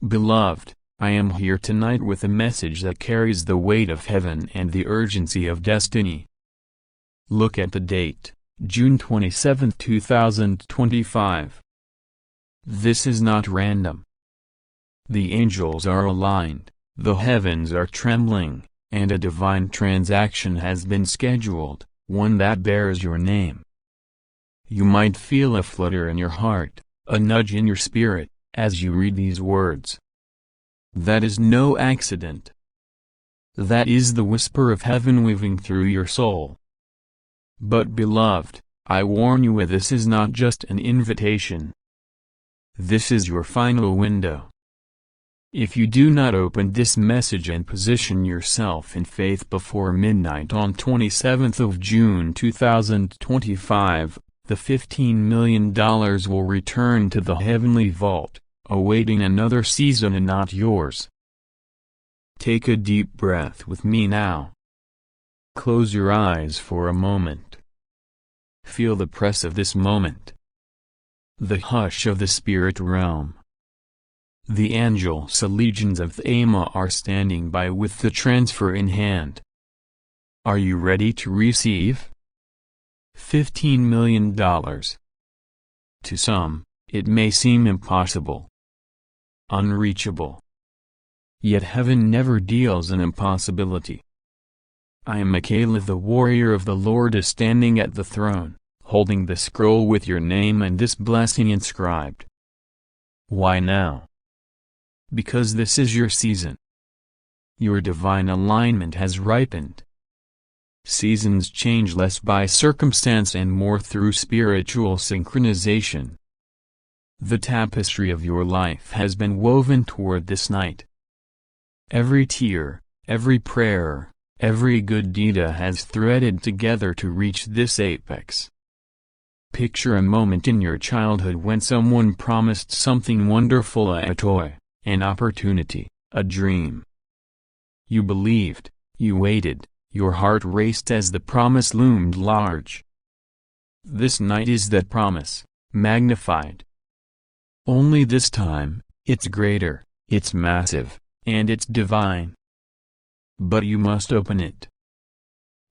Beloved, I am here tonight with a message that carries the weight of heaven and the urgency of destiny. Look at the date, June 27, 2025. This is not random. The angels are aligned, the heavens are trembling, and a divine transaction has been scheduled, one that bears your name. You might feel a flutter in your heart, a nudge in your spirit, as you read these words. That is no accident. That is the whisper of heaven weaving through your soul. But beloved, I warn you, this is not just an invitation. This is your final window. If you do not open this message and position yourself in faith before midnight on 27th of June 2025, the $15 million will return to the heavenly vault, awaiting another season and not yours. Take a deep breath with me now. Close your eyes for a moment. Feel the press of this moment. The hush of the spirit realm. The angels legions of the Ama are standing by with the transfer in hand. Are you ready to receive? $15 million. To some, it may seem impossible, unreachable. Yet heaven never deals in impossibility. I am Michael, the warrior of the Lord, is standing at the throne, holding the scroll with your name and this blessing inscribed. Why now? Because this is your season. Your divine alignment has ripened. Seasons change less by circumstance and more through spiritual synchronization. The tapestry of your life has been woven toward this night. Every tear, every prayer, every good deed has threaded together to reach this apex. Picture a moment in your childhood when someone promised something wonderful, a toy, an opportunity, a dream. You believed, you waited, your heart raced as the promise loomed large. This night is that promise, magnified. Only this time, it's greater, it's massive, and it's divine. But you must open it.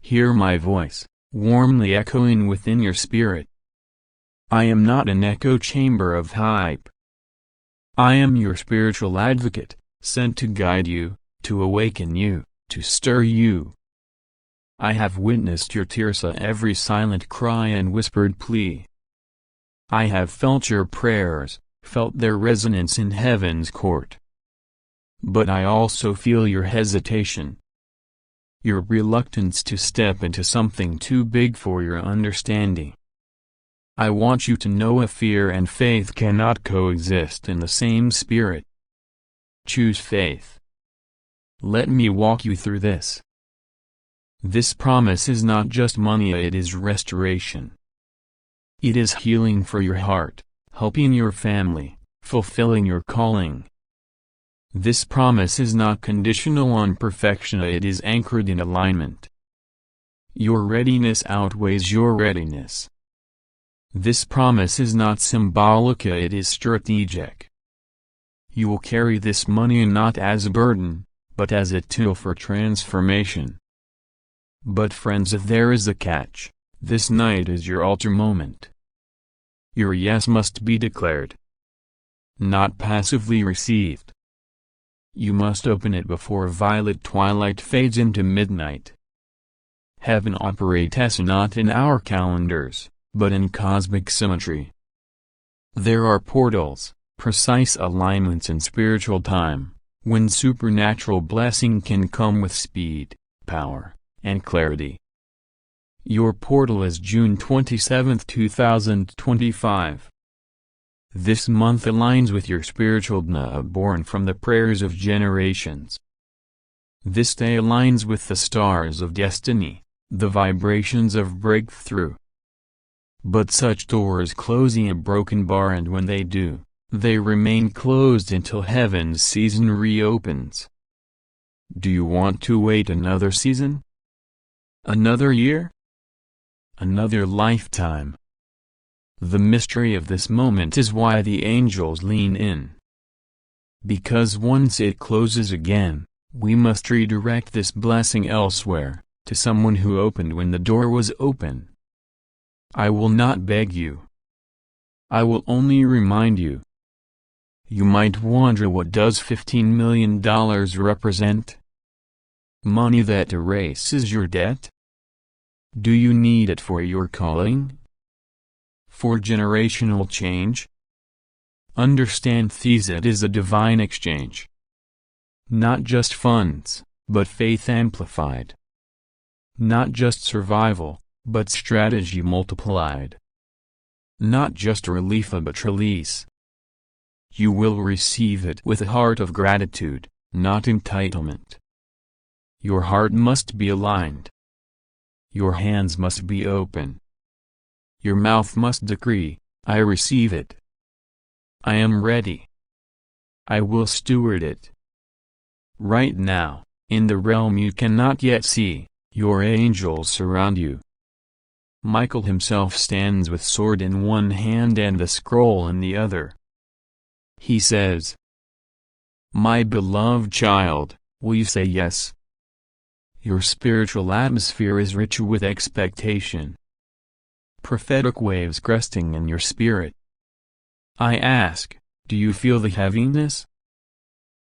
Hear my voice, warmly echoing within your spirit. I am not an echo chamber of hype. I am your spiritual advocate, sent to guide you, to awaken you, to stir you. I have witnessed your tears, every silent cry and whispered plea. I have felt your prayers, felt their resonance in heaven's court. But I also feel your hesitation. Your reluctance to step into something too big for your understanding. I want you to know fear and faith cannot coexist in the same spirit. Choose faith. Let me walk you through this. This promise is not just money, it is restoration. It is healing for your heart, helping your family, fulfilling your calling. This promise is not conditional on perfection, it is anchored in alignment. Your readiness outweighs your readiness. This promise is not symbolic, it is strategic. You will carry this money not as a burden, but as a tool for transformation. But friends, if there is a catch, this night is your altar moment. Your yes must be declared, not passively received. You must open it before violet twilight fades into midnight. Heaven operates not in our calendars, but in cosmic symmetry. There are portals, precise alignments in spiritual time, when supernatural blessing can come with speed, power, and clarity. Your portal is June 27, 2025. This month aligns with your spiritual DNA born from the prayers of generations. This day aligns with the stars of destiny, the vibrations of breakthrough. But such doors close in a broken bar, and when they do, they remain closed until heaven's season reopens. Do you want to wait another season? Another year? Another lifetime? The mystery of this moment is why the angels lean in. because once it closes again, we must redirect this blessing elsewhere, to someone who opened when the door was open. I will not beg you. I will only remind you. You might wonder, what does $15 million represent? Money that erases your debt? Do you need it for your calling? For generational change? Understand this: it is a divine exchange. Not just funds, but faith amplified. Not just survival, but strategy multiplied. Not just relief, but release. You will receive it with a heart of gratitude, not entitlement. Your heart must be aligned. Your hands must be open. Your mouth must decree, I receive it. I am ready. I will steward it. Right now, in the realm you cannot yet see, your angels surround you. Michael himself stands with sword in one hand and the scroll in the other. He says, My beloved child, will you say yes? Your spiritual atmosphere is rich with expectation. Prophetic waves cresting in your spirit. I ask, do you feel the heaviness?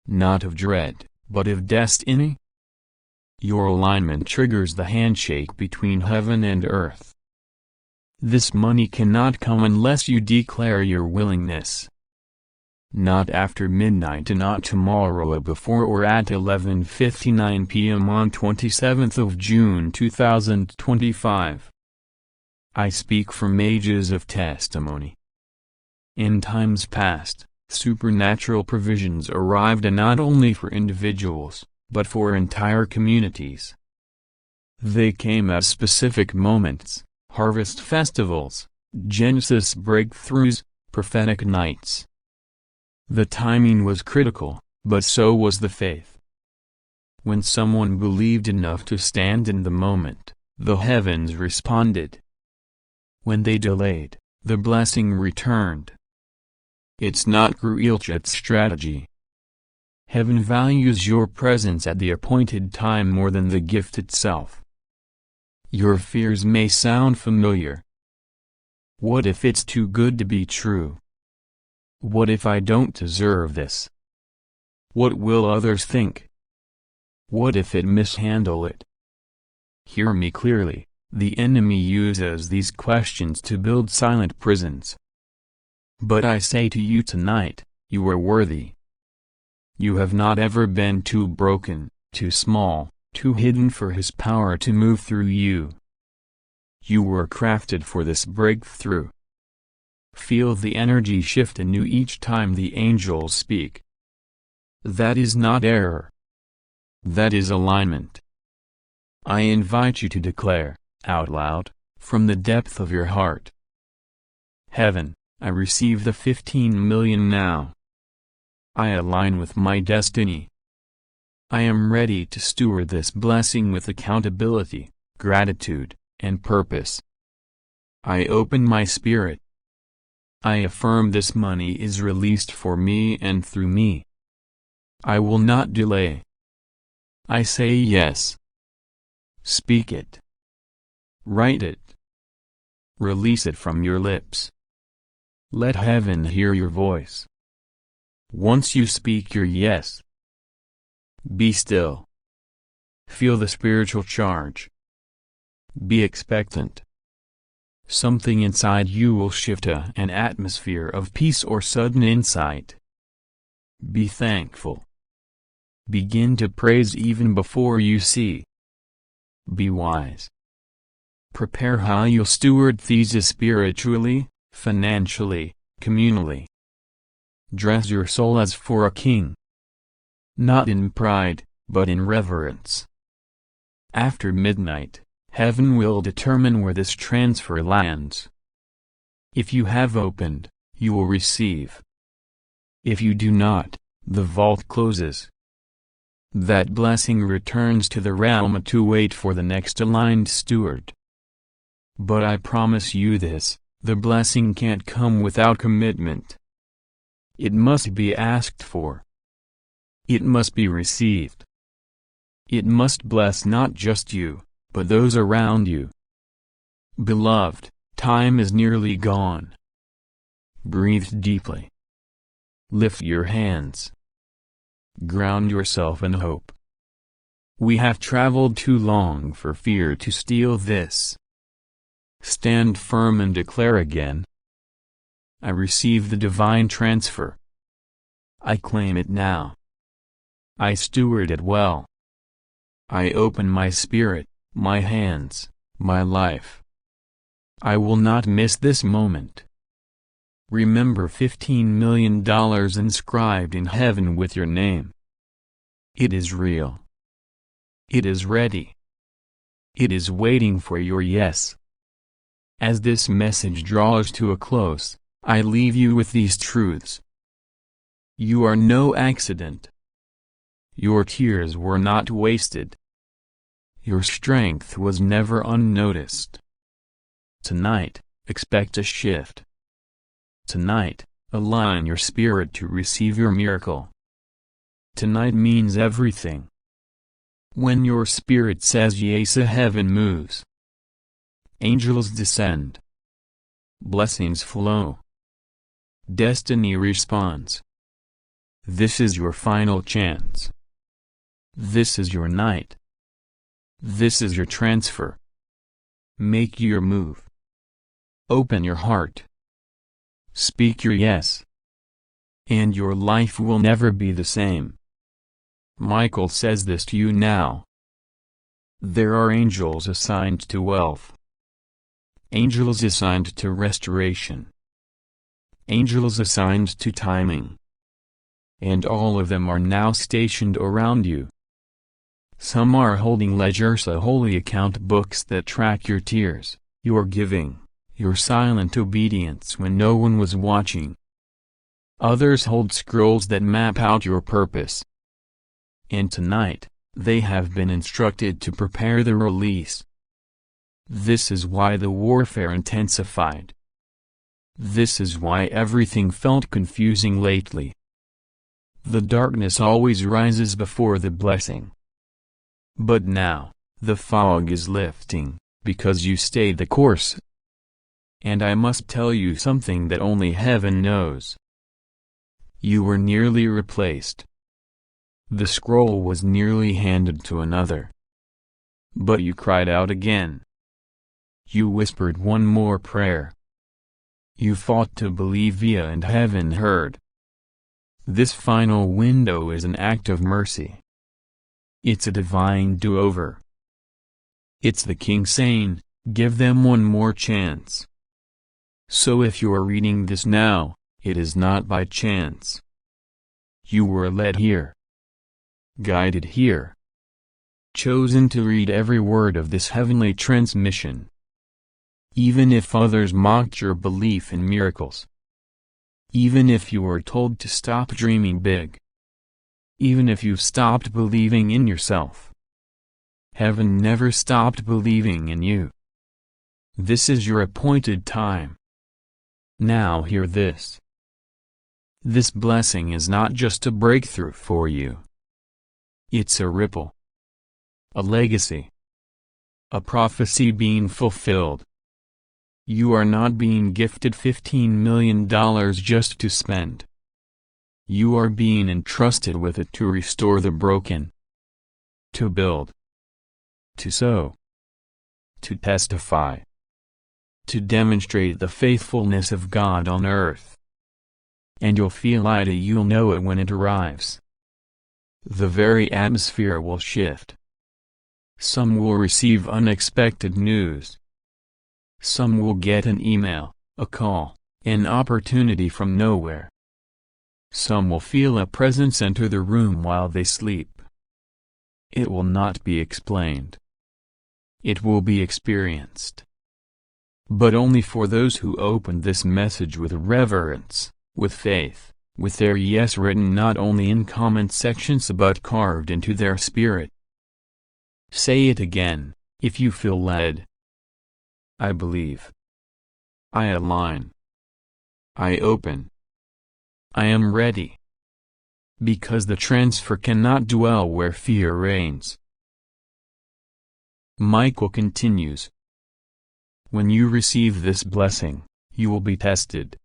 Not of dread, but of destiny? Your alignment triggers the handshake between heaven and earth. This money cannot come unless you declare your willingness. Not after midnight and not tomorrow, before or at 11:59 p.m. on 27th of June 2025. I speak from ages of testimony. In times past, supernatural provisions arrived, and not only for individuals, but for entire communities. They came at specific moments: harvest festivals, Genesis breakthroughs, prophetic nights. The timing was critical, but so was the faith. When someone believed enough to stand in the moment, the heavens responded. When they delayed, the blessing returned. It's not guerrilla, it's strategy. Heaven values your presence at the appointed time more than the gift itself. Your fears may sound familiar. What if it's too good to be true? What if I don't deserve this? What will others think? What if it mishandle it? Hear me clearly, the enemy uses these questions to build silent prisons. But I say to you tonight, you are worthy. You have not ever been too broken, too small, too hidden for His power to move through you. You were crafted for this breakthrough. Feel the energy shift anew each time the angels speak. That is not error. That is alignment. I invite you to declare, out loud, from the depth of your heart. Heaven, I receive the 15 million now. I align with my destiny. I am ready to steward this blessing with accountability, gratitude, and purpose. I open my spirit. I affirm this money is released for me and through me. I will not delay. I say yes. Speak it. Write it. Release it from your lips. Let heaven hear your voice. Once you speak your yes, be still. Feel the spiritual charge. Be expectant. Something inside you will shift to an atmosphere of peace or sudden insight. Be thankful. Begin to praise even before you see. Be wise. Prepare how you'll steward these spiritually, financially, communally. Dress your soul as for a king. Not in pride, but in reverence. After midnight, heaven will determine where this transfer lands. If you have opened, you will receive. If you do not, the vault closes. That blessing returns to the realm to wait for the next aligned steward. But I promise you this, the blessing can't come without commitment. It must be asked for. It must be received. It must bless not just you, but those around you. Beloved, time is nearly gone. Breathe deeply. Lift your hands. Ground yourself in hope. We have traveled too long for fear to steal this. Stand firm and declare again. I receive the divine transfer. I claim it now. I steward it well. I open my spirit, my hands, my life. I will not miss this moment. Remember $15 million inscribed in heaven with your name. It is real. It is ready. It is waiting for your yes. As this message draws to a close, I leave you with these truths. You are no accident. Your tears were not wasted. Your strength was never unnoticed. Tonight, expect a shift. Tonight, align your spirit to receive your miracle. Tonight means everything. When your spirit says yes, heaven moves. Angels descend. Blessings flow. Destiny responds. This is your final chance. This is your night. This is your transfer. Make your move. Open your heart. Speak your yes. And your life will never be the same. Michael says this to you now. There are angels assigned to wealth. Angels assigned to restoration. Angels assigned to timing. And all of them are now stationed around you. Some are holding ledgers, holy account books that track your tears, your giving, your silent obedience when no one was watching. Others hold scrolls that map out your purpose. And tonight, they have been instructed to prepare the release. This is why the warfare intensified. This is why everything felt confusing lately. The darkness always rises before the blessing. But now, the fog is lifting, because you stayed the course. And I must tell you something that only heaven knows. You were nearly replaced. The scroll was nearly handed to another. But you cried out again. You whispered one more prayer. You fought to believe via and heaven heard. This final window is an act of mercy. It's a divine do-over. It's the King saying, give them one more chance. So if you are reading this now, it is not by chance. You were led here. Guided here. Chosen to read every word of this heavenly transmission. Even if others mocked your belief in miracles. Even if you were told to stop dreaming big. Even if you stopped believing in yourself. Heaven never stopped believing in you. This is your appointed time. Now hear this. This blessing is not just a breakthrough for you. It's a ripple. A legacy. A prophecy being fulfilled. You are not being gifted $15 million just to spend. You are being entrusted with it to restore the broken. To build. To sow. To testify. To demonstrate the faithfulness of God on earth. And you'll feel it, you'll know it when it arrives. The very atmosphere will shift. Some will receive unexpected news. Some will get an email, a call, an opportunity from nowhere. Some will feel a presence enter the room while they sleep. It will not be explained. It will be experienced. But only for those who open this message with reverence, with faith, with their yes written not only in comment sections but carved into their spirit. Say it again, if you feel led. I believe. I align. I open. I am ready. because the transfer cannot dwell where fear reigns. Michael continues. When you receive this blessing, you will be tested.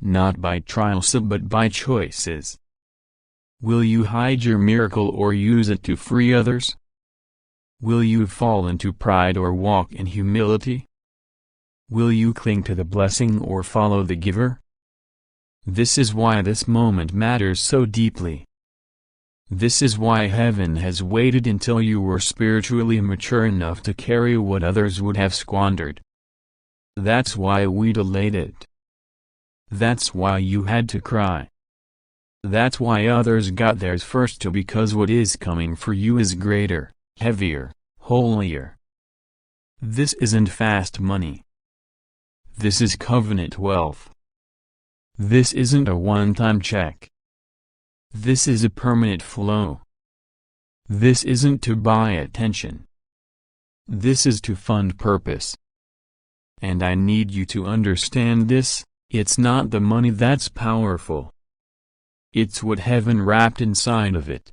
Not by trials but by choices. Will you hide your miracle or use it to free others? Will you fall into pride or walk in humility? Will you cling to the blessing or follow the giver? This is why this moment matters so deeply. This is why heaven has waited until you were spiritually mature enough to carry what others would have squandered. That's why we delayed it. That's why you had to cry. That's why others got theirs first too, because what is coming for you is greater, heavier, holier. This isn't fast money. This is covenant wealth. This isn't a one-time check. This is a permanent flow. This isn't to buy attention. This is to fund purpose. And I need you to understand this, it's not the money that's powerful. It's what heaven wrapped inside of it.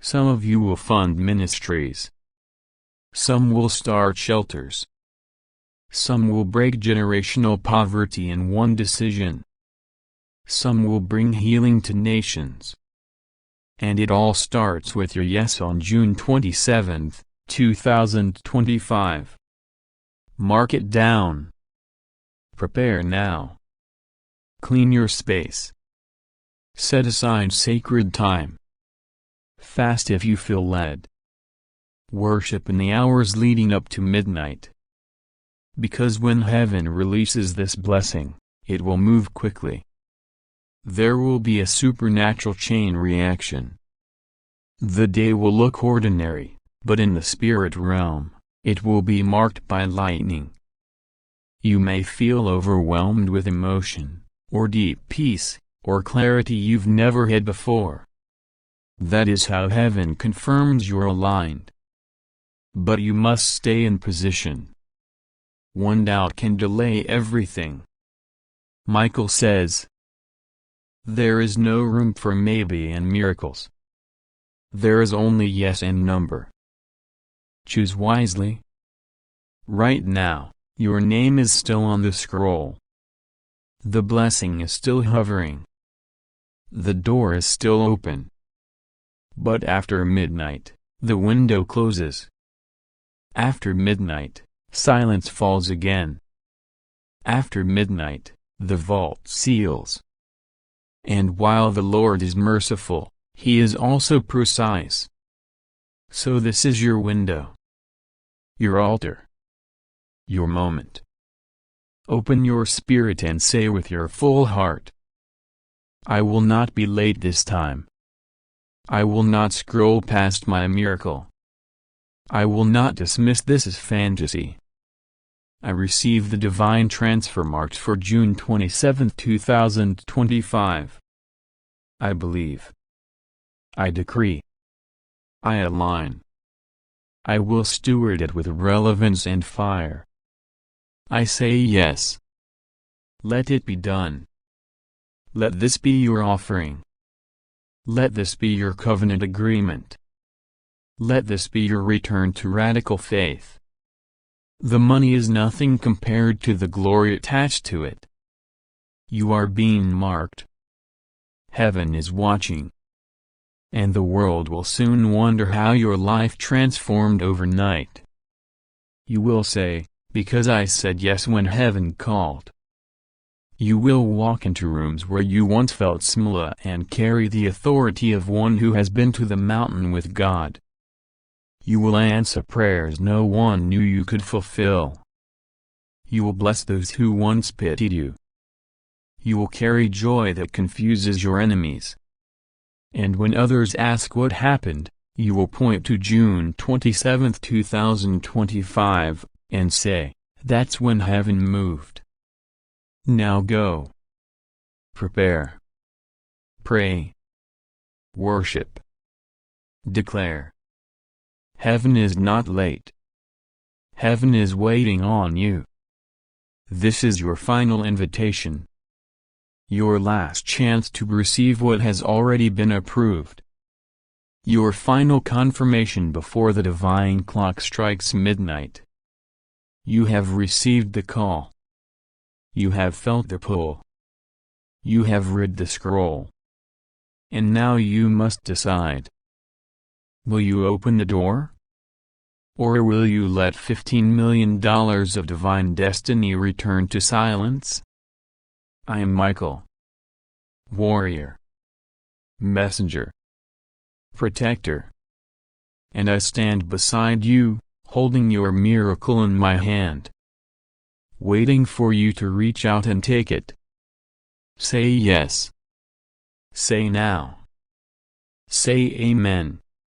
Some of you will fund ministries. Some will start shelters. Some will break generational poverty in one decision. Some will bring healing to nations. And it all starts with your yes on June 27, 2025. Mark it down. Prepare now. Clean your space. Set aside sacred time. Fast if you feel led. Worship in the hours leading up to midnight. Because when heaven releases this blessing, it will move quickly. There will be a supernatural chain reaction. The day will look ordinary, but in the spirit realm, it will be marked by lightning. You may feel overwhelmed with emotion, or deep peace, or clarity you've never had before. That is how heaven confirms you're aligned. But you must stay in position. One doubt can delay everything. Michael says, there is no room for maybe and miracles. There is only yes and number. Choose wisely. Right now, your name is still on the scroll. The blessing is still hovering. The door is still open. But after midnight, the window closes. After midnight, silence falls again. After midnight, the vault seals. And while the Lord is merciful, He is also precise. So this is your window. Your altar. Your moment. Open your spirit and say with your full heart, I will not be late this time. I will not scroll past my miracle. I will not dismiss this as fantasy. I receive the divine transfer marked for June 27, 2025. I believe. I decree. I align. I will steward it with relevance and fire. I say yes. Let it be done. Let this be your offering. Let this be your covenant agreement. Let this be your return to radical faith. The money is nothing compared to the glory attached to it. You are being marked. Heaven is watching. And the world will soon wonder how your life transformed overnight. You will say, because I said yes when heaven called. You will walk into rooms where you once felt small and carry the authority of one who has been to the mountain with God. You will answer prayers no one knew you could fulfill. You will bless those who once pitied you. You will carry joy that confuses your enemies. And when others ask what happened, you will point to June 27, 2025, and say, that's when heaven moved. Now go. Prepare. Pray. Worship. Declare. Heaven is not late. Heaven is waiting on you. This is your final invitation. Your last chance to receive what has already been approved. Your final confirmation before the divine clock strikes midnight. You have received the call. You have felt the pull. You have read the scroll. And now you must decide. Will you open the door? Or will you let $15 million of divine destiny return to silence? I am Michael. Warrior. Messenger. Protector. And I stand beside you, holding your miracle in my hand. Waiting for you to reach out and take it. Say yes. Say now. Say amen.